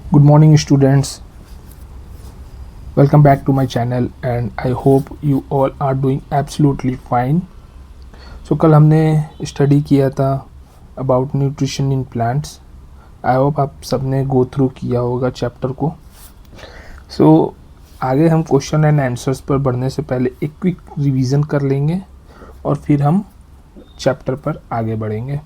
Good morning, students. Welcome back to my channel and I hope you all are doing absolutely fine. So कल हमने study किया था about nutrition in plants. I hope आप सबने go through किया होगा chapter को. सो आगे हम क्वेश्चन एंड आंसर्स पर बढ़ने से पहले एक क्विक रिवीजन कर लेंगे और फिर हम चैप्टर पर आगे बढ़ेंगे.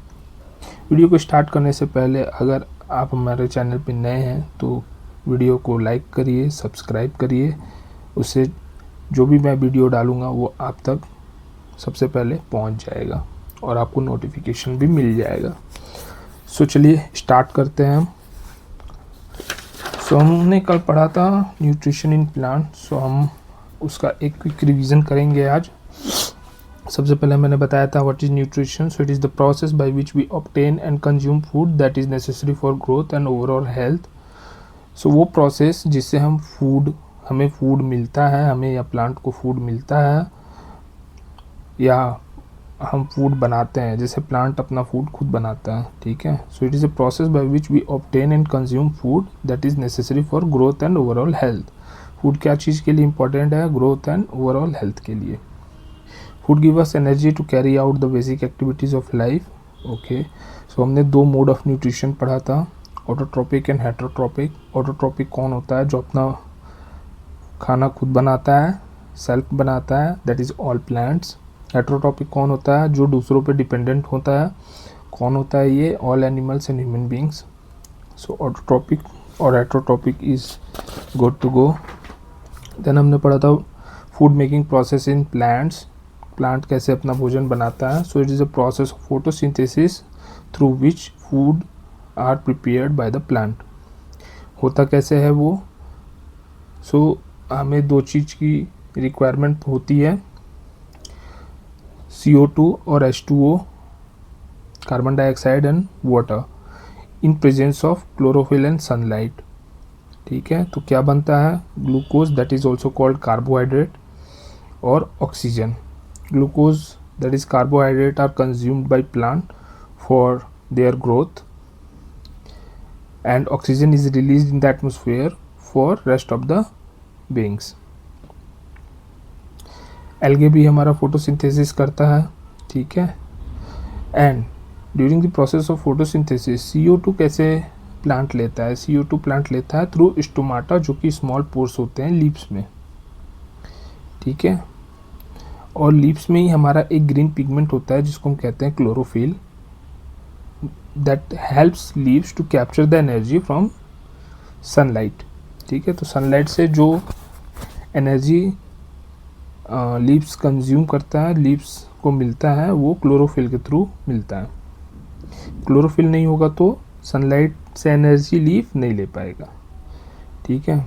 वीडियो को स्टार्ट करने से पहले अगर आप हमारे चैनल पर नए हैं तो वीडियो को लाइक करिए, सब्सक्राइब करिए. उससे जो भी मैं वीडियो डालूँगा वो आप तक सबसे पहले पहुंच जाएगा और आपको नोटिफिकेशन भी मिल जाएगा. सो चलिए स्टार्ट करते हैं हम. सो हमने कल पढ़ा था न्यूट्रिशन इन प्लांट. सो हम उसका एक क्विक रिवीजन करेंगे आज. सबसे पहले मैंने बताया था what is nutrition. So it is the process by which we obtain and consume food that is necessary for growth and overall health. So वो प्रोसेस जिससे हमें फूड मिलता है, हमें या प्लांट को फूड मिलता है या हम फूड बनाते हैं, जैसे प्लांट अपना फूड खुद बनाता है. ठीक है. So it is a process by which we obtain and consume food that is necessary for growth and overall health. Food क्या चीज़ के लिए इंपॉर्टेंट है? ग्रोथ एंड ओवरऑल हेल्थ के लिए. Food give us energy to carry out the basic activities of life. Okay. So हमने दो mode of nutrition पढ़ा था, ऑटोट्रॉपिक एंड हेटरोट्रॉपिक. ऑटोट्रॉपिक कौन होता है? जो अपना खाना खुद बनाता है, सेल्फ बनाता है, that is all plants. Heterotrophic कौन होता है? जो दूसरों पे डिपेंडेंट होता है. कौन होता है ये? All animals and human beings. So autotrophic और heterotrophic is good to go. Then हमने पढ़ा था food making process in plants. Plant कैसे अपना भोजन बनाता है. So it is a process of photosynthesis through which food are prepared by the plant. होता कैसे है वो? सो हमें दो चीज़ की रिक्वायरमेंट होती है, CO2 और H2O, carbon dioxide and water, in presence of chlorophyll and sunlight. ठीक है. तो क्या बनता है? Glucose that is also called carbohydrate और oxygen. Glucose that is carbohydrate are consumed by plant for their growth and oxygen is released in the atmosphere for rest of the beings. Algae भी हमारा photosynthesis करता है. ठीक है. And during the process of photosynthesis CO2 कैसे plant लेता है? CO2 plant लेता है थ्रू स्टोमाटा, जो कि स्मॉल पोर्स होते हैं लीव्स में. ठीक है. और लीव्स में ही हमारा एक ग्रीन पिगमेंट होता है जिसको हम कहते हैं chlorophyll, that helps leaves to capture the energy from sunlight. ठीक है. तो सनलाइट से जो एनर्जी लीव्स कंज्यूम करता है, लीव्स को मिलता है, वो क्लोरोफिल के थ्रू मिलता है. क्लोरोफिल नहीं होगा तो सनलाइट से एनर्जी लीफ नहीं ले पाएगा. ठीक है.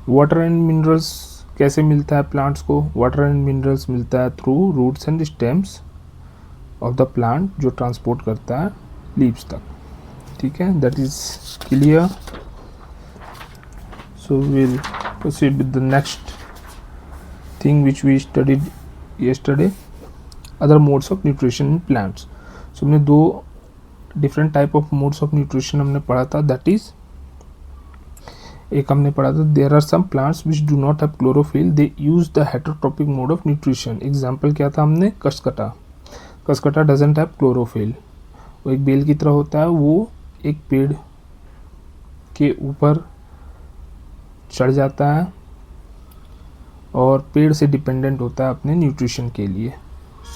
वाटर एंड मिनरल्स कैसे मिलता है प्लांट्स को? वाटर एंड मिनरल्स मिलता है through roots and stems of the plant, जो ट्रांसपोर्ट करता है लीव्स तक. ठीक है. That is clear. So will proceed with the next thing which we studied yesterday, other modes of nutrition in plants. So हमने दो different type of modes of nutrition हमने पढ़ा था. दैट इज, एक हमने पढ़ा था there are some plants which do not have chlorophyll, they use the heterotrophic mode of nutrition. Example क्या था हमने? Cuscuta. Cuscuta doesn't have chlorophyll. वो एक बेल की तरह होता है. वो एक पेड़ के ऊपर चढ़ जाता है और पेड़ से डिपेंडेंट होता है अपने न्यूट्रिशन के लिए.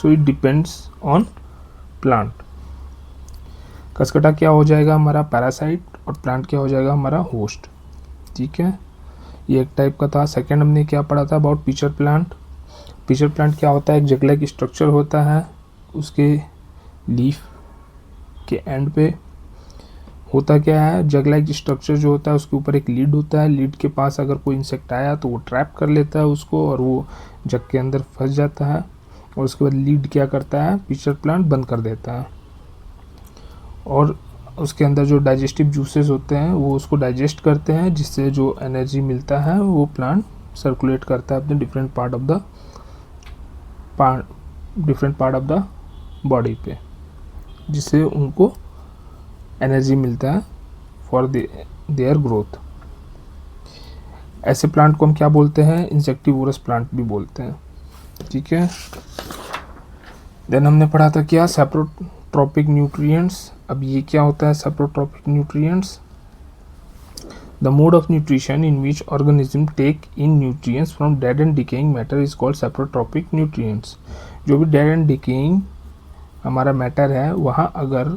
So it depends on plant. Cuscuta क्या हो जाएगा? हमारा पैरासाइट. और प्लांट क्या हो जाएगा? हमारा होस्ट. ठीक है. ये एक टाइप का था. सेकेंड हमने क्या पढ़ा था? About pitcher plant. Pitcher plant क्या होता है? एक जगला की स्ट्रक्चर होता है, उसके लीफ के एंड पे होता क्या है? जग लाइक स्ट्रक्चर जो होता है उसके ऊपर एक लीड होता है. लीड के पास अगर कोई इंसेक्ट आया तो वो ट्रैप कर लेता है उसको और वो जग के अंदर फंस जाता है. और उसके बाद लीड क्या करता है? पिचर प्लांट बंद कर देता है और उसके अंदर जो डाइजेस्टिव जूसेस होते हैं वो उसको डाइजेस्ट करते हैं, जिससे जो एनर्जी मिलता है वो प्लांट सर्कुलेट करता है अपने different part of the body पे, जिससे उनको एनर्जी मिलता है फॉर द देयर ग्रोथ। ऐसे प्लांट को हम क्या बोलते हैं? इंसेक्टिवोरस प्लांट भी बोलते हैं। ठीक है। देन हमने पढ़ा था क्या? Saprotrophic nutrients. अब ये क्या होता है saprotrophic nutrients? The mode of nutrition in which organism take in nutrients from dead and decaying matter is called saprotropic nutrients। जो भी dead and decaying हमारा मैटर है वहाँ अगर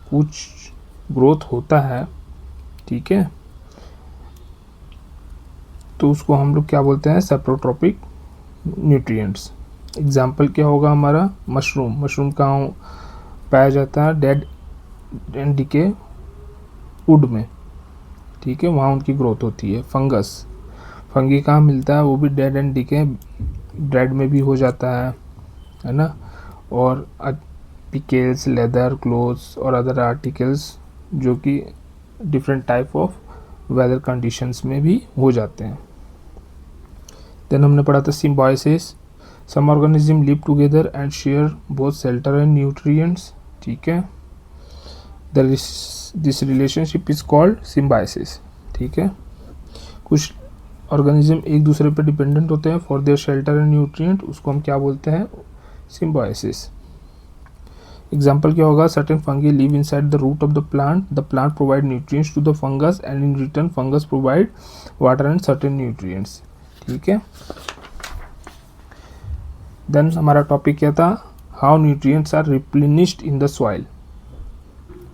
कुछ ग्रोथ होता है, ठीक है, तो उसको हम लोग क्या बोलते हैं? Saprotrophic nutrients. एग्जाम्पल क्या होगा हमारा? मशरूम। मशरूम कहाँ पाया जाता है? डेड एंड डिके वुड में, ठीक है, वहाँ उनकी ग्रोथ होती है। फंगस, फंगी कहाँ मिलता है? वो भी डेड एंड डिके ब्रेड में भी हो जाता है ना। और पिकल्स, लेदर, क्लोथ्स और अदर आर्टिकल्स जो कि different type of weather conditions में भी हो जाते हैं। देन हमने पढ़ा था symbiosis. Some organism live together and share both shelter and nutrients. ठीक है, this relationship is called symbiosis. ठीक है, कुछ ऑर्गेनिज्म एक दूसरे पर डिपेंडेंट होते हैं for their shelter and nutrient, उसको हम क्या बोलते हैं? सिम्बायोसिस। एग्जाम्पल क्या होगा? Certain fungi live inside the root of the plant provide nutrients to the fungus and in return fungus provide water and certain nutrients. ठीक है। देन हमारा टॉपिक क्या था? How nutrients are replenished in the soil.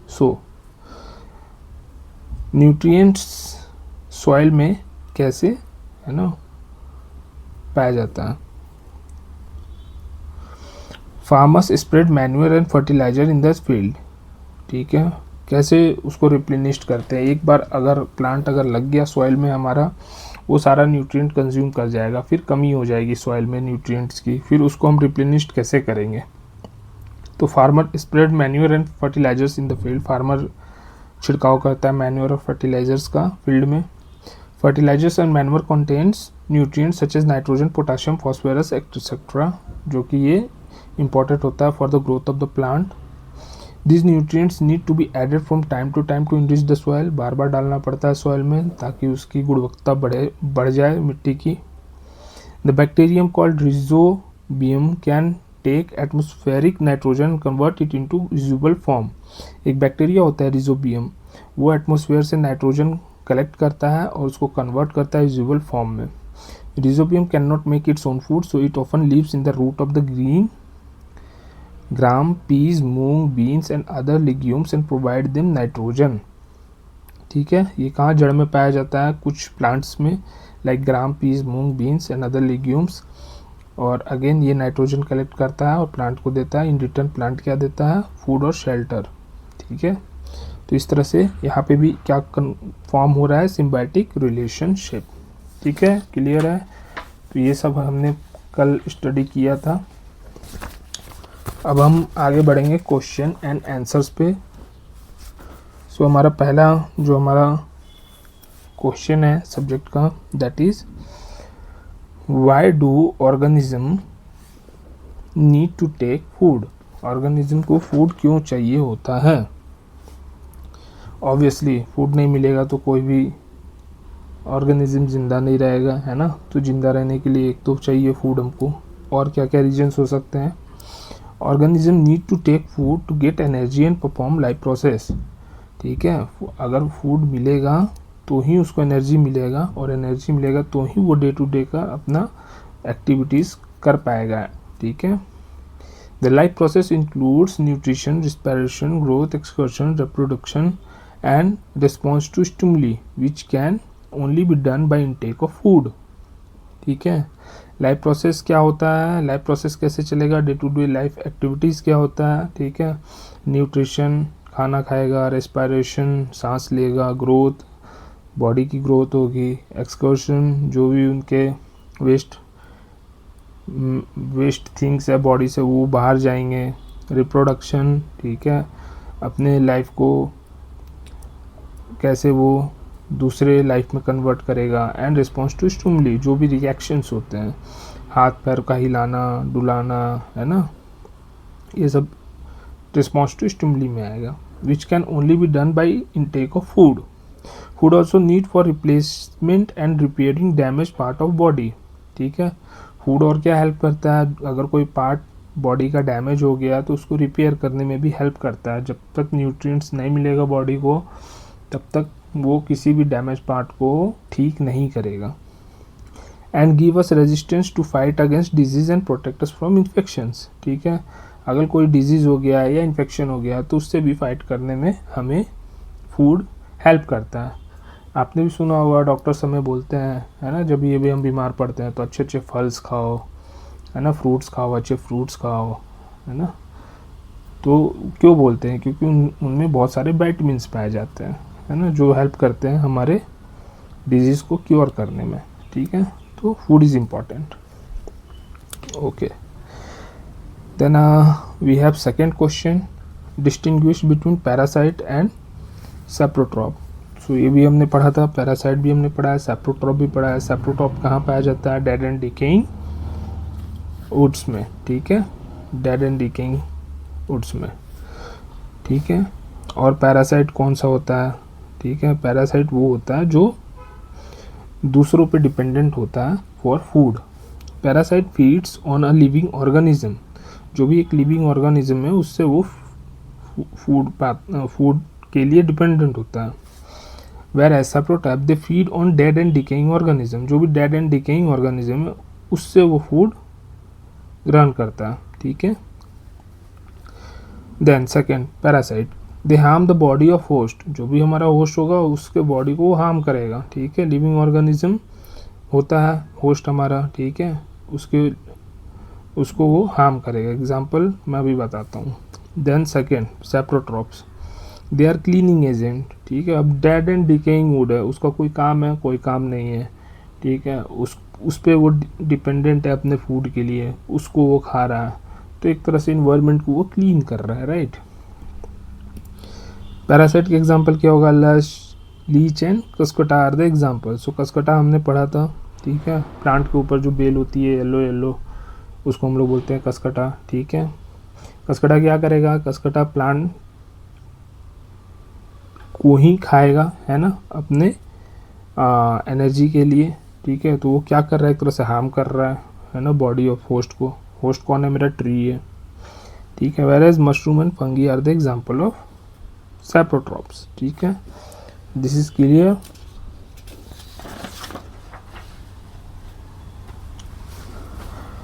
So nutrients soil में कैसे, है ना, पाया जाता है? Farmers spread manure and fertiliser in the field. ठीक है, कैसे उसको रिप्लेनिश्ड करते हैं? एक बार अगर प्लांट अगर लग गया सॉइल में हमारा, वो सारा न्यूट्रिएंट कंज्यूम कर जाएगा, फिर कमी हो जाएगी सॉइल में न्यूट्रिएंट्स की, फिर उसको हम रिप्लेनिश्ड कैसे करेंगे? तो farmer spread manure and fertilizers in the field. Farmer छिड़काव करता है मैन्यूअर और फर्टिलाइजर्स का फील्ड में। Fertilizers and manure contains nutrients such as nitrogen, potassium, phosphorus etcetera, जो कि ये इंपॉर्टेंट होता है for the growth of the plant. These nutrients need to be added from time to time to enrich the soil। बार बार डालना पड़ता है soil में ताकि उसकी गुणवत्ता बढ़ जाए मिट्टी की। The bacterium called rhizobium can take atmospheric nitrogen and convert it into usable form। एक बैक्टीरिया होता है रिजोबियम, वो एटमॉस्फेयर से नाइट्रोजन कलेक्ट करता है और उसको कन्वर्ट करता है यूजुअल फॉर्म में। Rhizobium can not make its own food, so it often lives in the root of the green gram, peas, moong, beans and other legumes and provide them nitrogen. ठीक है, ये कहाँ जड़ में पाया जाता है? कुछ प्लांट्स में, like gram, peas, moong, beans and other legumes. और अगेन ये नाइट्रोजन कलेक्ट करता है और प्लांट को देता है। इन रिटर्न प्लांट क्या देता है? फूड और शेल्टर। ठीक है, तो इस तरह से यहाँ पे भी क्या फॉर्म हो रहा है? Symbiotic relationship. ठीक है, क्लियर है? तो ये सब हमने कल स्टडी किया था। अब हम आगे बढ़ेंगे क्वेश्चन एंड आंसर्स पे। सो हमारा पहला जो हमारा क्वेश्चन है सब्जेक्ट का, that is why do organism need to take food. Organism को फूड क्यों चाहिए होता है? ऑब्वियसली फूड नहीं मिलेगा तो कोई भी ऑर्गेनिज्म जिंदा नहीं रहेगा, है ना। तो जिंदा रहने के लिए एक तो चाहिए फूड हमको। और क्या क्या रीजंस हो सकते हैं? Organism need to take food to get energy and perform life process. ठीक है, अगर फूड मिलेगा तो ही उसको एनर्जी मिलेगा, और एनर्जी मिलेगा तो ही वो डे टू डे का अपना एक्टिविटीज़ कर पाएगा। ठीक है, the life process includes nutrition, respiration, growth, excursion, reproduction and response to stimuli which can only be done by intake of food. ठीक है, लाइफ प्रोसेस क्या होता है? लाइफ प्रोसेस कैसे चलेगा? Day to day life activities क्या होता है? ठीक है, न्यूट्रिशन, खाना खाएगा, रेस्पिरेशन, सांस लेगा, ग्रोथ, बॉडी की ग्रोथ होगी, एक्सकर्शन, जो भी उनके वेस्ट थिंग्स है बॉडी से वो बाहर जाएंगे, रिप्रोडक्शन, ठीक है, अपने लाइफ को कैसे वो दूसरे लाइफ में कन्वर्ट करेगा, एंड रिस्पॉन्स टू स्टिमुली, जो भी रिएक्शंस होते हैं, हाथ पैर का हिलाना, डुलाना, है ना, ये सब रिस्पॉन्स टू स्टिमुली में आएगा। विच can only be done by intake of food. Food also need for replacement and repairing damage part of body, ठीक है। फूड और क्या हेल्प करता है, अगर कोई पार्ट बॉडी का डैमेज हो गया तो उसको रिपेयर करने में भी हेल्प करता है। जब तक न्यूट्रिएंट्स नहीं मिलेगा बॉडी को तब तक वो किसी भी डैमेज पार्ट को ठीक नहीं करेगा। And give us resistance to fight against disease and protect us from infections, ठीक है। अगर कोई डिजीज़ हो गया या इन्फेक्शन हो गया तो उससे भी फाइट करने में हमें फूड हेल्प करता है। आपने भी सुना होगा डॉक्टर्स हमें बोलते हैं, है ना, जब ये भी हम बीमार पड़ते हैं तो अच्छे अच्छे फल्स खाओ, है ना, फ्रूट्स खाओ, अच्छे फ्रूट्स खाओ, है ना। तो क्यों बोलते हैं, क्योंकि उनमें बहुत सारे विटामिन्स पाए जाते हैं, है ना, जो हेल्प करते हैं हमारे डिजीज़ को क्योर करने में, ठीक है। तो food is important. Okay, then we have second question, distinguish between parasite and saprotroph. So ये भी हमने पढ़ा था, पैरासाइट भी हमने पढ़ा है, सेप्रोट्रॉप भी पढ़ा है। सेप्रोट्रॉप कहाँ पाया जाता है, डेड एंड डिकेइंग वुड्स में, ठीक है, डेड एंड डिकेइंग वुड्स में, ठीक है। और पैरासाइट कौन सा होता है, ठीक है, पैरासाइट वो होता है जो दूसरों पे डिपेंडेंट होता है for food. Parasite feeds on a living organism, जो भी एक लिविंग ऑर्गेनिज्म है उससे वो फूड के लिए डिपेंडेंट होता है। Whereas saprotroph they feed on dead and decaying organism, जो भी डेड एंड डिकेइंग ऑर्गेनिज्म है उससे वो फूड ग्रहण करता है, ठीक है। Then second, parasite they harm the body of host, जो भी हमारा होस्ट होगा उसके बॉडी को हार्म करेगा, ठीक है। लिविंग ऑर्गेनिज्म होता है होस्ट हमारा, ठीक है, उसको वो हार्म करेगा। एग्जाम्पल मैं अभी बताता हूँ। Then second, saprotrophs they are cleaning agent, ठीक है। अब डेड एंड डिकेइंग वुड है, उसका कोई काम है, कोई काम नहीं है, ठीक है। उस पर वो डिपेंडेंट है अपने फूड के लिए, उसको वो खा रहा है, तो एक तरह से इन्वायरमेंट को वो क्लीन कर रहा है, राइट। पैरासाइट के एग्जांपल क्या होगा, लश, leech and cuscuta are the example. So cuscuta हमने पढ़ा था, ठीक है, प्लांट के ऊपर जो बेल होती है येलो येलो, उसको हम लोग बोलते हैं कसकटा, ठीक है। कसकटा क्या करेगा, कसकटा प्लांट को ही खाएगा, है ना, अपने एनर्जी के लिए, ठीक है। तो वो क्या कर रहा है, एक तरह से हार्म कर रहा है ना, बॉडी ऑफ होस्ट को। होस्ट कौन है, मेरा ट्री है, ठीक है। Whereas mushroom and fungi are the example of saprotrophs, ठीक है। This is clear.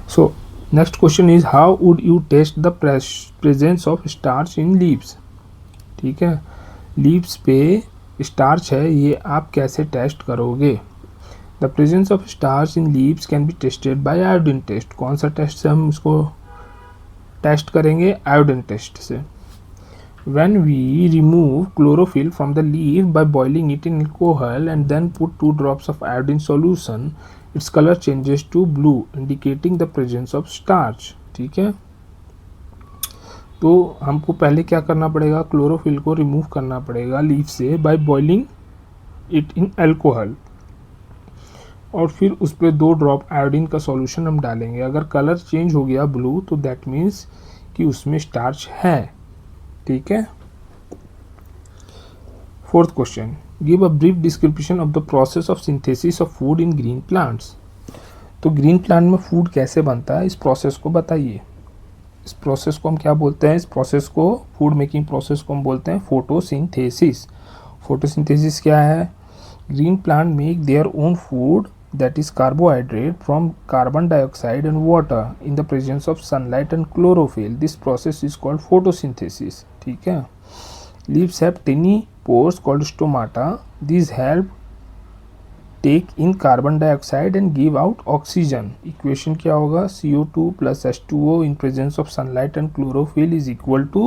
So next question is how would you test the presence of starch in leaves, ठीक है। लीव्स पे स्टार्च है, ये आप कैसे टेस्ट करोगे। The presence of starch in leaves can be tested by iodine test. कौन सा टेस्ट से हम इसको टेस्ट करेंगे, आयोडीन टेस्ट से। When we remove chlorophyll from the leaf by boiling it in alcohol and then put 2 drops of iodine solution, its color changes to blue, indicating the presence of starch, ठीक है। तो हमको पहले क्या करना पड़ेगा, chlorophyll को रिमूव करना पड़ेगा लीफ से by boiling it in alcohol, और फिर उस पर 2 ड्रॉप आयोडीन का सॉल्यूशन हम डालेंगे। अगर कलर चेंज हो गया ब्लू तो दैट मीन्स कि उसमें स्टार्च है, ठीक है। Fourth question, give a brief description of the process of synthesis of food in green plants. तो ग्रीन प्लांट में फूड कैसे बनता है, इस प्रोसेस को बताइए। इस प्रोसेस को हम क्या बोलते हैं, इस प्रोसेस को, फूड मेकिंग प्रोसेस को हम बोलते हैं फोटोसिंथेसिस। फोटोसिंथेसिस क्या है, green plant make their own food that is carbohydrate from carbon dioxide and water in the presence of sunlight and chlorophyll. This process is called photosynthesis, ठीक है। Leaves have tiny pores called stomata. These help take in carbon dioxide and give out oxygen. Equation क्या होगा, CO2 plus H2O in presence of sunlight and chlorophyll is equal to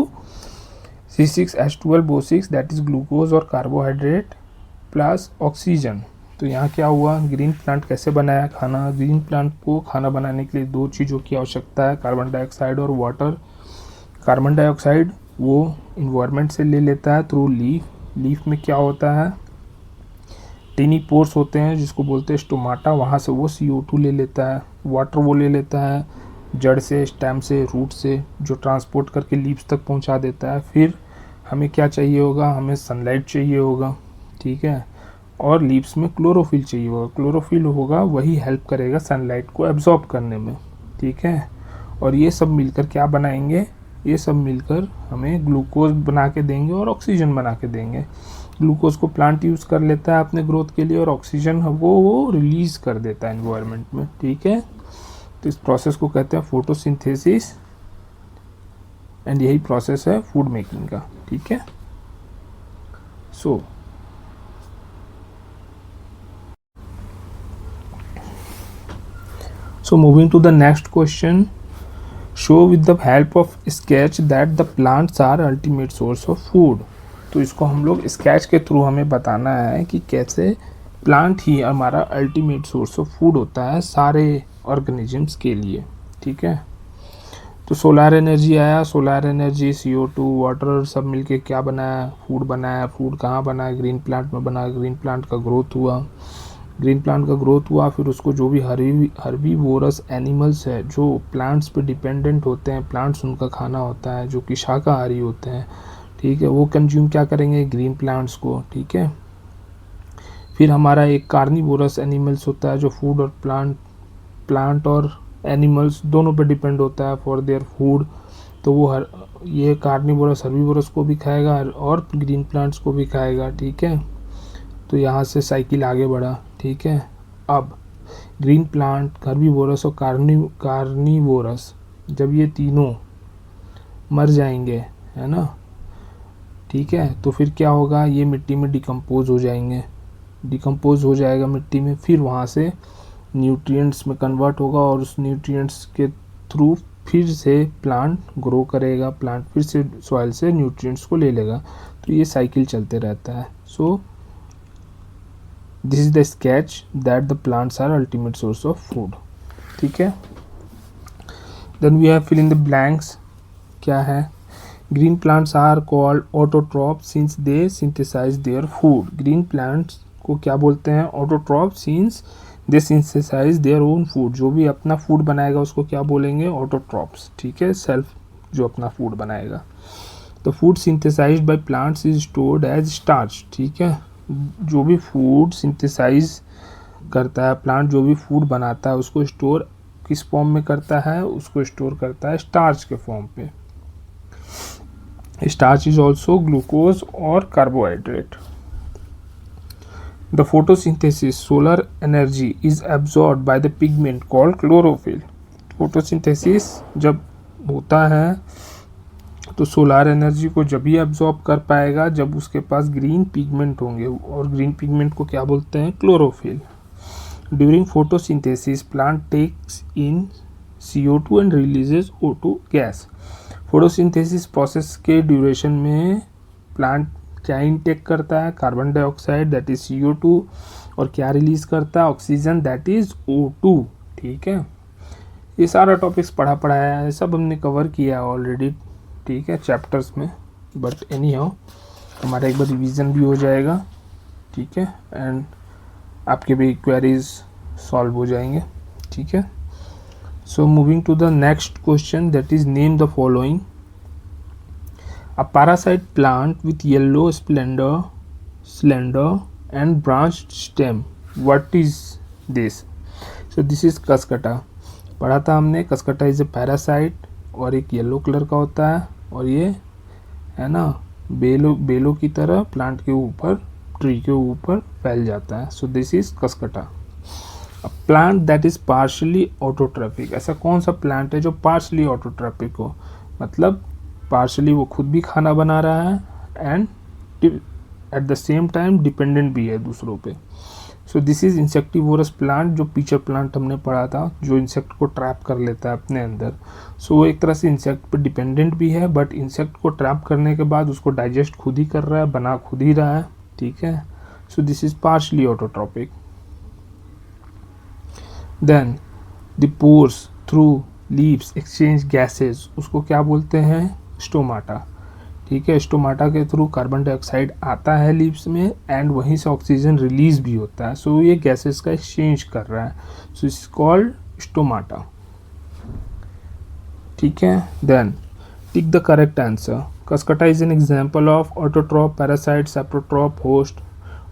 C6H12O6, that is glucose और carbohydrate plus oxygen। तो यहाँ क्या हुआ, green plant कैसे बनाया खाना। ग्रीन प्लांट को खाना बनाने के लिए 2 चीज़ों की आवश्यकता है, कार्बन डाइऑक्साइड और वाटर। कार्बन डाइऑक्साइड वो इन्वायरमेंट से ले लेता है थ्रू लीफ। लीफ में क्या होता है, टिनी पोर्स होते हैं जिसको बोलते हैं स्टोमाटा, वहाँ से वो CO2 ले लेता है। वाटर वो ले लेता है जड़ से, स्टेम से, रूट से, जो ट्रांसपोर्ट करके लीव्स तक पहुँचा देता है। फिर हमें क्या चाहिए होगा, हमें सनलाइट चाहिए होगा, ठीक है। और लीव्स में क्लोरोफिल चाहिए होगा। क्लोरोफिल होगा वही हेल्प करेगा सनलाइट को एब्जॉर्ब करने में, ठीक है। और ये सब मिलकर क्या बनाएंगे, ये सब मिलकर हमें ग्लूकोज बना के देंगे और ऑक्सीजन बना के देंगे। ग्लूकोज को प्लांट यूज़ कर लेता है अपने ग्रोथ के लिए और ऑक्सीजन वो रिलीज़ कर देता है एनवायरनमेंट में, ठीक है। तो इस प्रोसेस को कहते हैं फोटोसिंथेसिस एंड यही प्रोसेस है फूड मेकिंग का, ठीक है। So moving to the next question, show with the help of sketch that the plants are ultimate source of food। तो इसको हम लोग स्केच के थ्रू हमें बताना है कि कैसे प्लांट ही हमारा अल्टीमेट सोर्स ऑफ फूड होता है सारे ऑर्गेनिजम्स के लिए, ठीक है। तो सोलर एनर्जी आया, सोलर एनर्जी CO2 वाटर सब मिलके क्या बनाया, फूड बनाया। फूड कहाँ बना, ग्रीन प्लांट में बना, ग्रीन प्लांट का ग्रोथ हुआ। ग्रीन प्लांट का ग्रोथ हुआ, फिर उसको जो भी हर्बीवोरस एनिमल्स है जो प्लांट्स पे डिपेंडेंट होते हैं, प्लांट्स उनका खाना होता है, जो कि शाकाहारी होते हैं, ठीक है, वो कंज्यूम क्या करेंगे, ग्रीन प्लांट्स को, ठीक है। फिर हमारा एक कार्निवोरस एनिमल्स होता है जो फूड और प्लांट और एनिमल्स दोनों पे डिपेंड होता है फॉर देयर फूड। तो वो ये कार्निवोरस हर्बीवोरस को भी खाएगा और ग्रीन प्लांट्स को भी खाएगा, ठीक है। तो यहाँ से साइकिल आगे बढ़ा, ठीक है। अब ग्रीन प्लांट, हर्बीवोरस और कार्निवोरस जब ये तीनों मर जाएंगे, है ना, ठीक है, तो फिर क्या होगा, ये मिट्टी में डिकम्पोज हो जाएंगे। डिकम्पोज हो जाएगा मिट्टी में, फिर वहाँ से न्यूट्रिएंट्स में कन्वर्ट होगा और उस न्यूट्रिएंट्स के थ्रू फिर से प्लांट ग्रो करेगा, प्लांट फिर से सॉइल से न्यूट्रिएंट्स को ले लेगा। तो ये साइकिल चलते रहता है। So this is the sketch that the plants are ultimate source of food, ठीक है। Then we have fill in the blanks. क्या है, green plants are called autotroph since they synthesize their food. Green plants को क्या बोलते हैं, autotroph since they synthesize their own food. जो भी अपना फूड बनाएगा उसको क्या बोलेंगे, ऑटोट्रॉप्स, ठीक है, सेल्फ जो अपना फूड बनाएगा। तो food synthesized by plants is stored as starch, ठीक है। जो भी फूड सिंथेसाइज करता है प्लांट, जो भी फूड बनाता है उसको स्टोर किस फॉर्म में करता है, उसको स्टोर करता है स्टार्च के फॉर्म पे। स्टार्च इज ऑल्सो ग्लूकोज और carbohydrate. The photosynthesis solar energy is absorbed by the pigment called chlorophyll। photosynthesis जब होता है तो सोलार एनर्जी को जब ही एब्जॉर्ब कर पाएगा जब उसके पास ग्रीन पिगमेंट होंगे, और ग्रीन पिगमेंट को क्या बोलते हैं, chlorophyll. During photosynthesis plant takes in CO2 and releases O2 gas. Photosynthesis process के ड्यूरेशन में प्लांट क्या इनटेक करता है, carbon dioxide that is CO2, और क्या रिलीज करता है, ऑक्सीजन दैट इज O2, ठीक है। ये सारा टॉपिक्स पढ़ा है, सब हमने कवर किया है ऑलरेडी, ठीक है, चैप्टर्स में। बट एनी हाउ हमारा एक बार रिवीजन भी हो जाएगा, ठीक है, एंड आपके भी क्वेरीज सॉल्व हो जाएंगे, ठीक है। So moving to the next question that is name the following. A parasite plant with yellow slender and branched stem. What is this? So this is Cuscuta. पढ़ा था हमने, कसकटा इज ए पैरासाइट और एक yellow colour का होता है, और ये है ना बेलो की तरह प्लांट के ऊपर, ट्री के ऊपर फैल जाता है। So this is cuscuta. Plant that is partially autotrophic. ऐसा कौन सा प्लांट है जो पार्शली ऑटोट्रॉपिक हो, मतलब पार्शली वो खुद भी खाना बना रहा है and at the same time dependent भी है दूसरों पे। सो दिस इज इंसेक्टिवोरस प्लांट, जो पीचर प्लांट हमने पढ़ा था, जो इंसेक्ट को ट्रैप कर लेता है अपने अंदर। सो वो एक तरह से इंसेक्ट पे डिपेंडेंट भी है, बट इंसेक्ट को ट्रैप करने के बाद उसको डाइजेस्ट खुद ही कर रहा है, बना खुद ही रहा है, ठीक है। So this is partially autotrophic. Then the pores through leaves exchange gases, उसको क्या बोलते हैं, स्टोमाटा, ठीक है। स्टोमाटा के थ्रू कार्बन डाइऑक्साइड आता है लीव्स में एंड वहीं से ऑक्सीजन रिलीज भी होता है। सो ये गैसेस का एक्सचेंज कर रहा है, सो इट्स कॉल्ड स्टोमाटा, ठीक है। Then tick the correct answer. Cuscuta is an example of autotroph, parasite, saprotroph, host.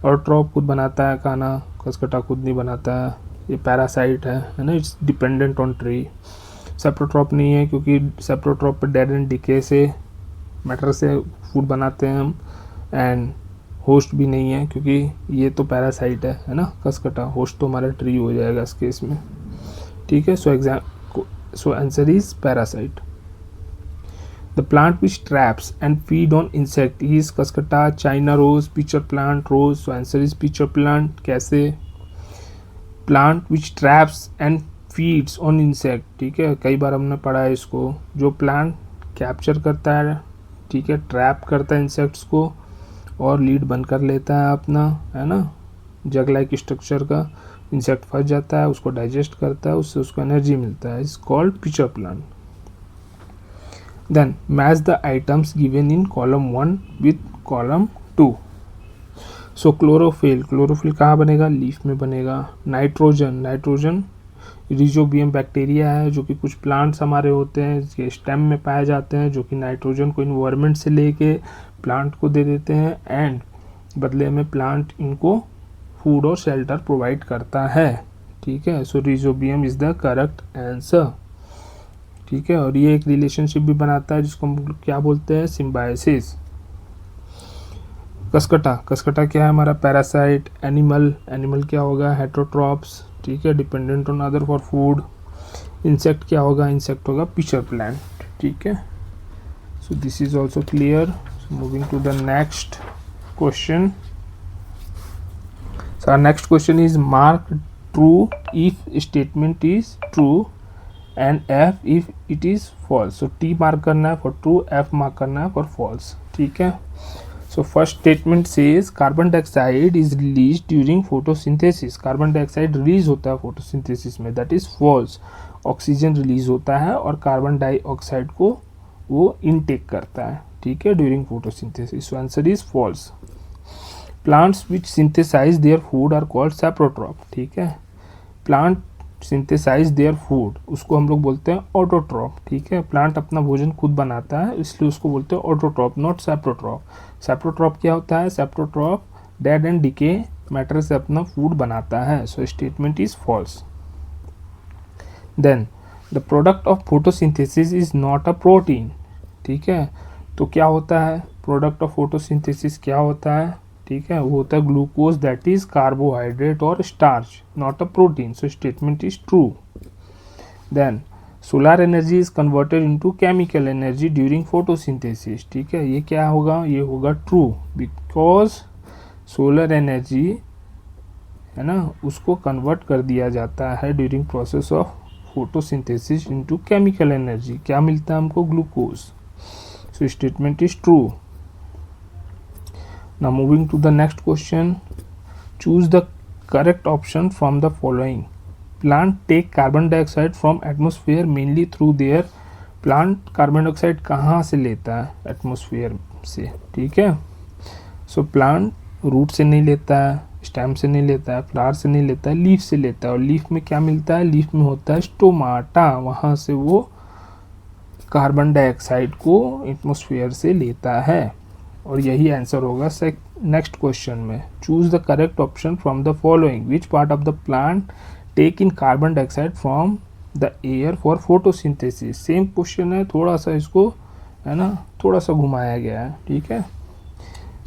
Autotroph खुद बनाता है खाना, कसकटा खुद नहीं बनाता है, ये पैरासाइट है ना, इट्स डिपेंडेंट ऑन ट्री। सेप्रोट्रॉप नहीं है क्योंकि सेप्रोट्रॉप पर डेड एंड डिके से मैटर से फूड बनाते हैं हम, एंड होस्ट भी नहीं है क्योंकि ये तो पैरासाइट है ना कसकटा, होस्ट तो हमारा ट्री हो जाएगा इस केस में, ठीक है। So answer is parasite. The plant which traps and feed on insect is cuscuta, China rose, pitcher plant, rose. So answer is pitcher plant. कैसे? Plant which traps and feeds on insect, ठीक है, कई बार हमने पढ़ा है इसको। जो plant capture करता है, ठीक है, ट्रैप करता है इंसेक्ट्स को और लीड बंद कर लेता है अपना, है ना, जग लाइक स्ट्रक्चर का, इंसेक्ट फंस जाता है, उसको डाइजेस्ट करता है, उससे उसको एनर्जी मिलता है, is called pitcher plant. Then match the items given in column 1 with column 2। So chlorophyll, chlorophyll कहाँ बनेगा? लीफ में बनेगा। नाइट्रोजन, नाइट्रोजन रिजोबियम बैक्टीरिया है जो कि कुछ प्लांट्स हमारे होते हैं इसके स्टेम में पाए जाते हैं, जो कि नाइट्रोजन को इन्वायरमेंट से लेके प्लांट को दे देते हैं एंड बदले में प्लांट इनको फूड और शेल्टर प्रोवाइड करता है, ठीक है। सो रिजोबियम इज द करेक्ट आंसर, ठीक है। और ये एक रिलेशनशिप भी बनाता है जिसको हम क्या बोलते हैं? सिम्बायोसिस। कसकटा, कसकटा क्या है हमारा? पैरासाइट। एनिमल, एनिमल क्या होगा? हेटरोट्रॉप्स, ठीक है, dependent on other for food. Insect क्या होगा? इंसेक्ट होगा पिचर प्लांट, ठीक है। So this is also clear. Moving to the next question. So next question is mark true if statement is true and F if it is false. So T mark करना है for true, F mark करना है for false, ठीक है। So first statement says carbon dioxide is released during photosynthesis. Carbon dioxide release होता है photosynthesis में, that is false. Oxygen release होता है और कार्बन डाइऑक्साइड को वो इनटेक करता है, ठीक है, during photosynthesis. So answer is false. Plants which synthesize their food are called saprotroph, ठीक है। प्लांट सिंथेसाइज देयर फूड, उसको हम लोग बोलते हैं ऑटोट्रॉप, ठीक है। प्लांट अपना भोजन खुद बनाता है इसलिए उसको बोलते हैं ऑटोट्रॉप, नॉट सैप्रोट्रॉप। सैप्रोट्रॉप क्या होता है? Saprotroph dead and decay matter से अपना फूड बनाता है। So statement is false. Then the product of photosynthesis is not a protein, ठीक है। तो क्या होता है प्रोडक्ट ऑफ फोटोसिंथेसिस? क्या होता है, ठीक है, वो होता है ग्लूकोज, दैट इज कार्बोहाइड्रेट और starch, not a protein. So statement is true. Then solar energy is converted into chemical energy during photosynthesis, ठीक है, ये क्या होगा? ये होगा ट्रू, बिकॉज सोलर एनर्जी है ना उसको कन्वर्ट कर दिया जाता है during process of photosynthesis into chemical energy. क्या मिलता है हमको? Glucose. So statement is true. Now moving to the next question, choose the correct option from the following. Plant take carbon dioxide from atmosphere mainly through their, plant carbon dioxide कहाँ से लेता है? Atmosphere से, ठीक है। सो plant root से नहीं लेता है, स्टेम से नहीं लेता है, फ्लावर से नहीं लेता है, लीफ से लेता है। और लीफ में क्या मिलता है? लीफ में होता है स्टोमाटा, वहाँ से वो कार्बन डाइऑक्साइड को एटमोसफियर से लेता है और यही आंसर होगा नेक्स्ट क्वेश्चन में। Choose the correct option from the following, which part of the plant take in carbon dioxide from the air for photosynthesis. Same question है, थोड़ा सा इसको है ना थोड़ा सा घुमाया गया है, ठीक है।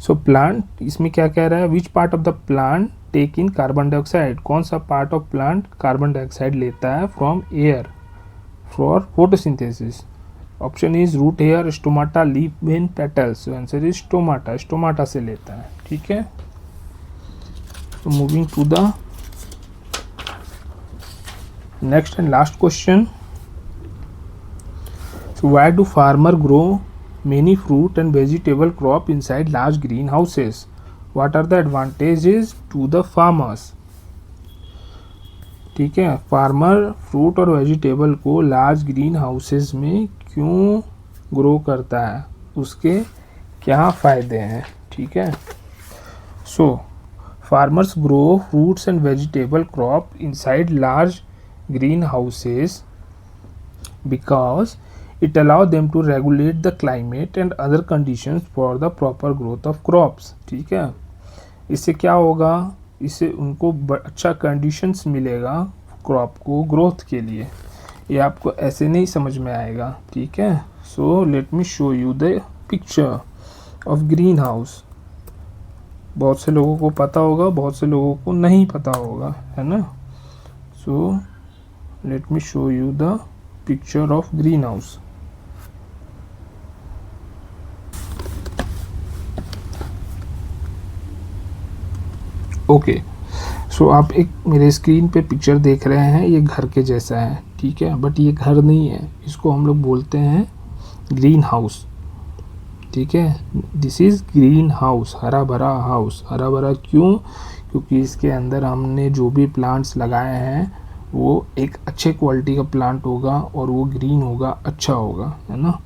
सो प्लांट इसमें क्या कह रहा है? Which part of the plant take in carbon dioxide, कौन सा part of plant carbon dioxide लेता है from air for photosynthesis. Option is root hair, stomata, leaf vein, petals. Answer is stomata, stomata से लेता है, ठीक है। तो moving to the next and last question. So why do farmer grow many fruit and vegetable crop inside large greenhouses? What are the advantages to the farmers, ठीक है। Farmer fruit और vegetable को large green houses में क्यों grow करता है, उसके क्या फ़ायदे हैं, ठीक है। So farmers grow fruits and vegetable crop inside large green houses because it allow them to regulate the climate and other conditions for the proper growth of crops, ठीक है। इससे क्या होगा, इससे उनको अच्छा कंडीशंस मिलेगा क्रॉप को ग्रोथ के लिए। ये आपको ऐसे नहीं समझ में आएगा, ठीक है। सो let me show you the picture of green house. बहुत से लोगों को पता होगा, बहुत से लोगों को नहीं पता होगा, है ना। So let me show you the picture of greenhouse. Okay, so आप एक मेरे स्क्रीन पे पिक्चर देख रहे हैं, ये घर के जैसा है, ठीक है, बट ये घर नहीं है, इसको हम लोग बोलते हैं ग्रीन हाउस, ठीक है। दिस इज़ ग्रीन हाउस, हरा भरा हाउस। हरा भरा क्यों? क्योंकि इसके अंदर हमने जो भी प्लांट्स लगाए हैं वो एक अच्छे क्वालिटी का प्लांट होगा और वो ग्रीन होगा, अच्छा होगा, है ना।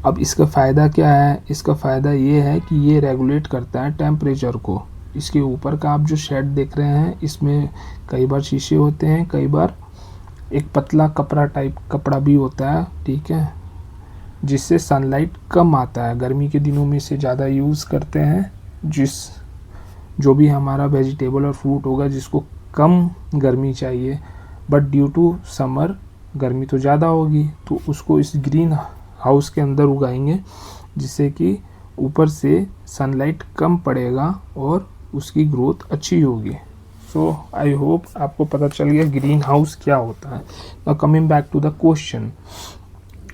अब इसका फ़ायदा क्या है? इसका फ़ायदा ये है कि ये रेगुलेट करता है टेम्परेचर को। इसके ऊपर का आप जो शेड देख रहे हैं, इसमें कई बार शीशे होते हैं, कई बार एक पतला कपड़ा टाइप कपड़ा भी होता है, ठीक है, जिससे सनलाइट कम आता है। गर्मी के दिनों में इसे ज़्यादा यूज़ करते हैं, जो भी हमारा वेजिटेबल और फ्रूट होगा जिसको कम गर्मी चाहिए, बट ड्यू टू समर गर्मी तो ज़्यादा होगी, तो उसको इस ग्रीन हाउस के अंदर उगाएंगे, जिससे कि ऊपर से सनलाइट कम पड़ेगा और उसकी ग्रोथ अच्छी होगी। सो आई होप आपको पता चल गया ग्रीन हाउस क्या होता है। Now coming back to the question,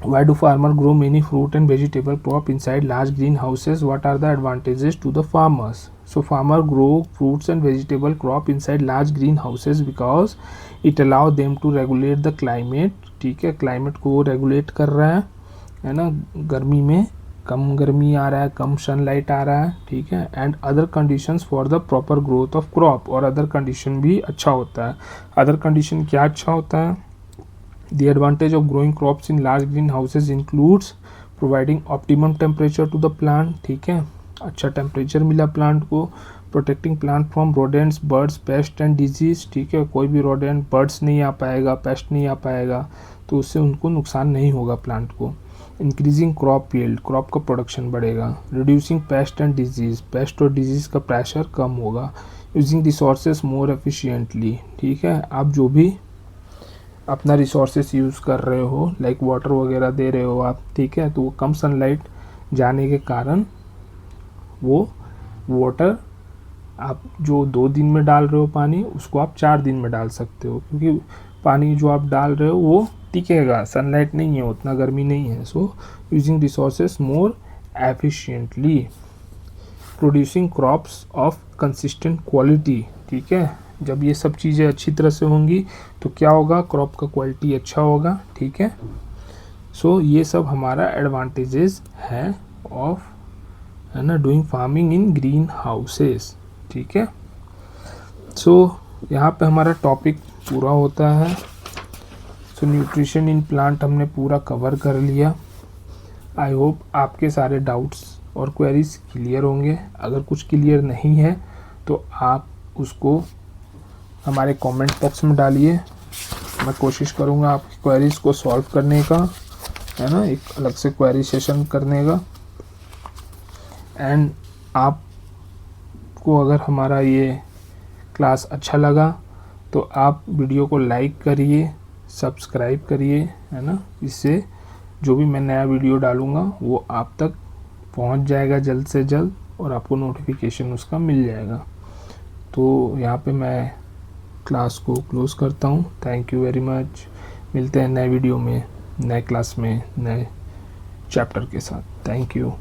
why do farmer grow many fruit and vegetable crop inside large greenhouses? What are the advantages to the farmers? So farmer grow fruits and vegetable crop inside large greenhouses because it allow them to regulate the climate, ठीक है, climate को regulate कर रहा है ना, गर्मी में कम गर्मी आ रहा है, कम सनलाइट आ रहा है, ठीक है, and other conditions for the proper growth of crop. और अदर कंडीशन भी अच्छा होता है। अदर कंडीशन क्या अच्छा होता है? The advantage of growing crops in large greenhouses includes providing optimum temperature to the plant, ठीक है, अच्छा टेम्परेचर मिला प्लांट को, protecting plant from rodents, birds, paste and disease, ठीक है, कोई भी रोडेंट, बर्ड्स नहीं आ पाएगा, पेस्ट नहीं आ पाएगा, तो उससे उनको नुकसान नहीं होगा प्लांट को। इंक्रीजिंग क्रॉप यील्ड, क्रॉप का प्रोडक्शन बढ़ेगा। Reducing paste and disease, paste और डिजीज का प्रेशर कम होगा। यूजिंग रिसोर्सेज मोर एफिशिएंटली, ठीक है, आप जो भी अपना रिसोर्सेस यूज़ कर रहे हो, लाइक वाटर वगैरह दे रहे हो आप, ठीक है, तो वो कम सनलाइट जाने के कारण वो वाटर आप जो 2 दिन में डाल रहे हो पानी, उसको आप 4 दिन में डाल सकते हो, क्योंकि पानी जो आप डाल रहे हो वो टिकेगा, सनलाइट नहीं है, उतना गर्मी नहीं है। So using resources more efficiently, producing crops of consistent quality, ठीक है, जब ये सब चीज़ें अच्छी तरह से होंगी तो क्या होगा, क्रॉप का क्वालिटी अच्छा होगा, ठीक है। सो ये सब हमारा एडवांटेजेस है ऑफ, है ना, doing farming in green houses, ठीक है। सो यहाँ पे हमारा टॉपिक पूरा होता है। सो न्यूट्रिशन इन प्लांट हमने पूरा कवर कर लिया। आई होप आपके सारे डाउट्स और क्वेरीज क्लियर होंगे। अगर कुछ क्लियर नहीं है तो आप उसको हमारे कमेंट बॉक्स में डालिए, मैं कोशिश करूँगा आपकी क्वेरीज को सॉल्व करने का, है ना, एक अलग से क्वेरी सेशन करने का। एंड आपको अगर हमारा ये क्लास अच्छा लगा तो आप वीडियो को लाइक करिए, सब्सक्राइब करिए, है ना, इससे जो भी मैं नया वीडियो डालूँगा वो आप तक पहुंच जाएगा जल्द से जल्द और आपको नोटिफिकेशन उसका मिल जाएगा। तो यहाँ पे मैं क्लास को क्लोज़ करता हूँ। Thank you very much. मिलते हैं नए वीडियो में, नए क्लास में, नए चैप्टर के साथ। Thank you.